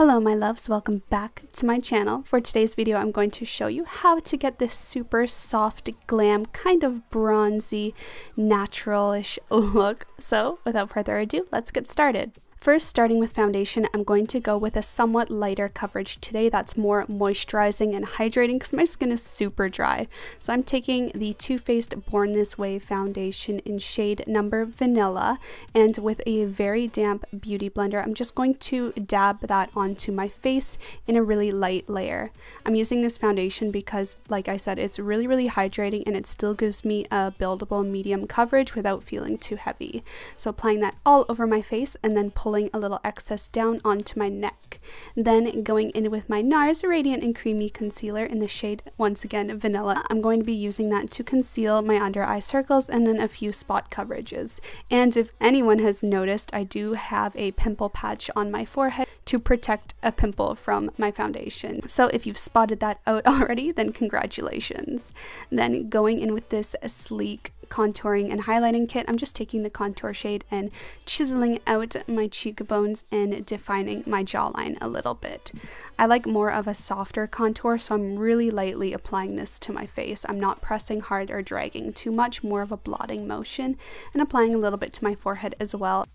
Hello my loves, welcome back to my channel. For today's video I'm going to show you how to get this super soft glam, kind of bronzy, natural-ish look. So without further ado, let's get started. First, starting with foundation, I'm going to go with a somewhat lighter coverage today that's more moisturizing and hydrating because my skin is super dry. So I'm taking the Too Faced Born This Way foundation in shade number Vanilla, and with a very damp beauty blender, I'm just going to dab that onto my face in a really light layer. I'm using this foundation because, like I said, it's really hydrating and it still gives me a buildable medium coverage without feeling too heavy. So applying that all over my face and then pulling a little excess down onto my neck. Then going in with my Nars Radiant and Creamy Concealer in the shade, once again, Vanilla. I'm going to be using that to conceal my under eye circles and then a few spot coverages. And if anyone has noticed, I do have a pimple patch on my forehead to protect a pimple from my foundation. So if you've spotted that out already, then congratulations. Then going in with this sleek contouring and highlighting kit, I'm just taking the contour shade and chiseling out my cheekbones and defining my jawline a little bit. I like more of a softer contour, so I'm really lightly applying this to my face. I'm not pressing hard or dragging too much, more of a blotting motion, and applying a little bit to my forehead as well.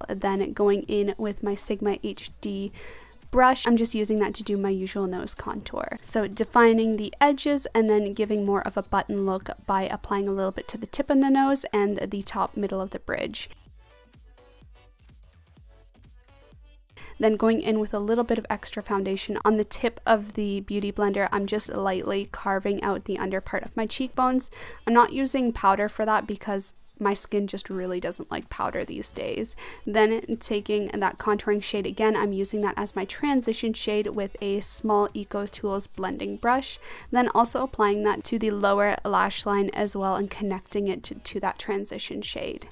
Then going in with my Sigma HD brush, I'm just using that to do my usual nose contour. So defining the edges and then giving more of a button look by applying a little bit to the tip of the nose and the top middle of the bridge. Then going in with a little bit of extra foundation on the tip of the beauty blender, I'm just lightly carving out the under part of my cheekbones. I'm not using powder for that because my skin just really doesn't like powder these days. Then taking that contouring shade again, I'm using that as my transition shade with a small Eco Tools blending brush. Then also applying that to the lower lash line as well and connecting it to that transition shade.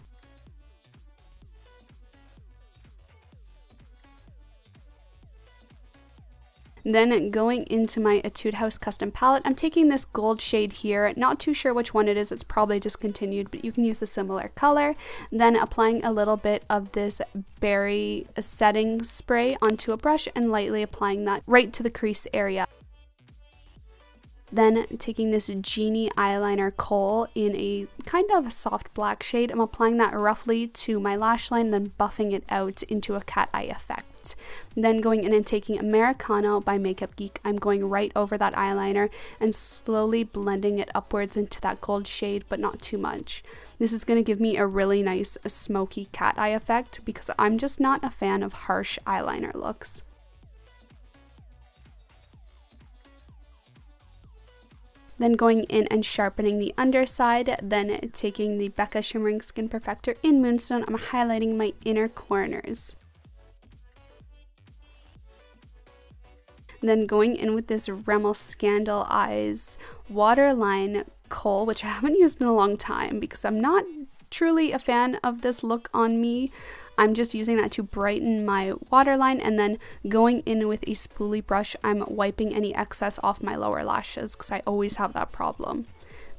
Then going into my Etude House Custom Palette, I'm taking this gold shade here, not too sure which one it is, it's probably discontinued, but you can use a similar color. Then applying a little bit of this berry setting spray onto a brush and lightly applying that right to the crease area. Then taking this Genie eyeliner Kohl in a kind of soft black shade, I'm applying that roughly to my lash line, then buffing it out into a cat eye effect. Then going in and taking Americano by Makeup Geek, I'm going right over that eyeliner and slowly blending it upwards into that gold shade, but not too much. This is going to give me a really nice smoky cat eye effect because I'm just not a fan of harsh eyeliner looks. Then going in and sharpening the underside, then taking the Becca Shimmering Skin Perfector in Moonstone, I'm highlighting my inner corners. Then going in with this Rimmel Scandal Eyes Waterline Kohl, which I haven't used in a long time because I'm not truly a fan of this look on me. I'm just using that to brighten my waterline, and then going in with a spoolie brush, I'm wiping any excess off my lower lashes because I always have that problem.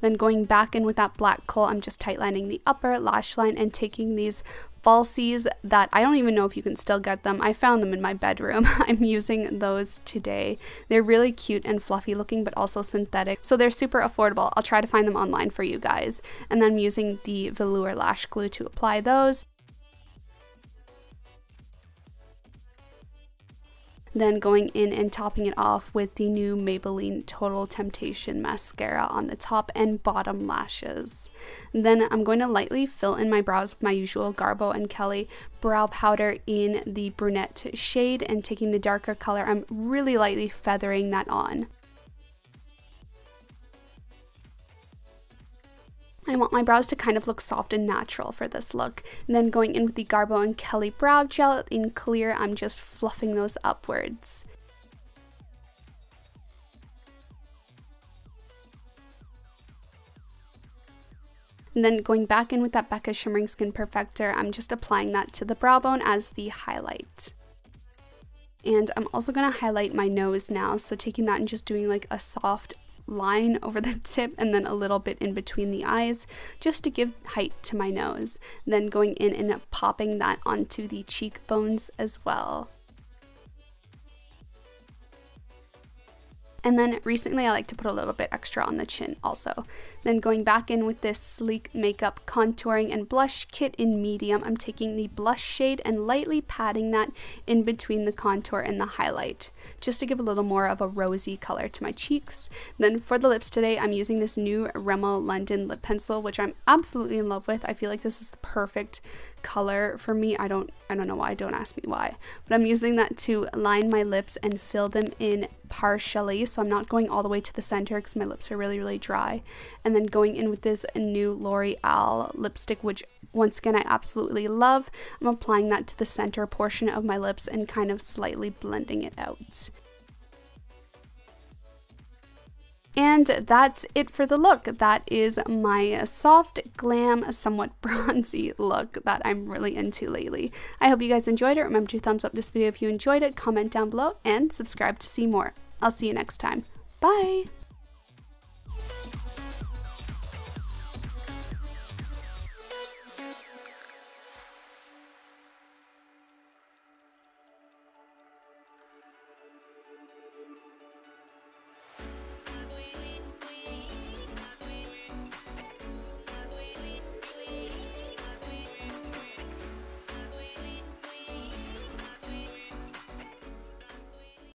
Then going back in with that black Kohl, I'm just tightlining the upper lash line and taking these falsies that I don't even know if you can still get them. I found them in my bedroom. I'm using those today. They're really cute and fluffy looking, but also synthetic, so they're super affordable. I'll try to find them online for you guys. And then I'm using the velour lash glue to apply those. Then going in and topping it off with the new Maybelline Total Temptation mascara on the top and bottom lashes. Then I'm going to lightly fill in my brows with my usual Garbo and Kelly brow powder in the brunette shade, and taking the darker color, I'm really lightly feathering that on. I want my brows to kind of look soft and natural for this look. And then going in with the Garbo and Kelly brow gel in clear, I'm just fluffing those upwards. And then going back in with that Becca Shimmering Skin Perfector, I'm just applying that to the brow bone as the highlight. And I'm also going to highlight my nose now, so taking that and just doing like a soft line over the tip and then a little bit in between the eyes just to give height to my nose. Then going in and popping that onto the cheekbones as well. And then recently I like to put a little bit extra on the chin also. Then going back in with this Sleek Makeup Contouring and Blush Kit in medium, I'm taking the blush shade and lightly patting that in between the contour and the highlight, just to give a little more of a rosy color to my cheeks. Then for the lips today, I'm using this new Rimmel London lip pencil, which I'm absolutely in love with. I feel like this is the perfect color for me. I don't know why, don't ask me why, but I'm using that to line my lips and fill them in partially, so I'm not going all the way to the center because my lips are really dry. And then going in with this new Loreal lipstick, which once again I absolutely love. I'm applying that to the center portion of my lips and kind of slightly blending it out. And that's it for the look. That is my soft, glam, somewhat bronzy look that I'm really into lately. I hope you guys enjoyed it. Remember to thumbs up this video if you enjoyed it, comment down below, and subscribe to see more. I'll see you next time. Bye!